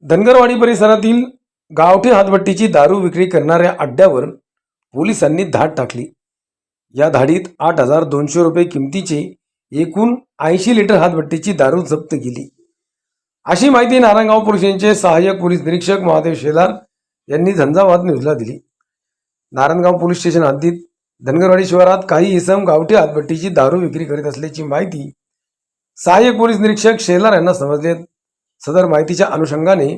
धनगरवाडी परिसरातील गावठी हातभट्टीची दारू विक्री करणाऱ्या अड्ड्यावर पोलिसांनी धाड टाकली। या धाडीत 8,200 रुपये किमतीचे एकूण 80 लिटर हातभट्टीची दारू जप्त केली, अशी माहिती नारायणगाव पोलिसांचे सहाय्यक पोलीस निरीक्षक महादेव शेलार यांनी झंझावात न्यूजला दिली। नारायणगाव पोलीस स्टेशन हद्दीत धनगरवाडी शिवारात काही इसम गावठी हातभट्टीची दारू विक्री करीत असल्याची माहिती सहाय्यक पोलीस निरीक्षक शेलार यांना समजले। सदर माहितीच्या अनुषंगाने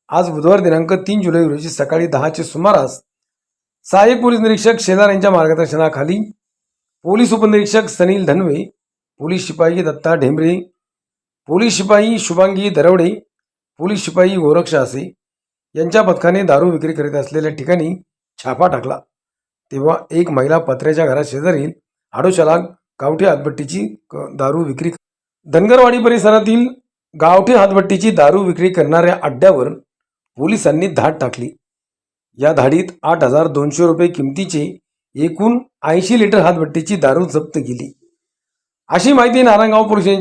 आज बुधवार दिनांक 3 जुलै रोजी सकाळी 10च्या सुमारास सहाय्यक पोलीस निरीक्षक शेलार यांच्या मार्गदर्शनाखाली पोलीस उपनिरीक्षक सनील धनवे, पोलीस शिपाई दत्ता ढेंबरे, पोलीस शिपाई शुभांगी दरवडे, पोलीस शिपाई गोरक्ष आसे यांच्या पथकाने दारू विक्री करीत असलेल्या ठिकाणी छापा टाकला। तेव्हा एक महिला पत्र्याच्या घरा शेजारील आडोशाला गावठी हातभट्टीची दारू विक्री धनगरवाडी परिसरातील गावठी हातभट्टीची दारू विक्री करणाऱ्या अड्ड्यावर पोलिसांनी धाड टाकली। या धाडीत 8,200 रुपये किमतीचे एकूण 80 लिटर हातभट्टीची दारू जप्त केली, अशी माहिती नारायणगाव पोलिसांनी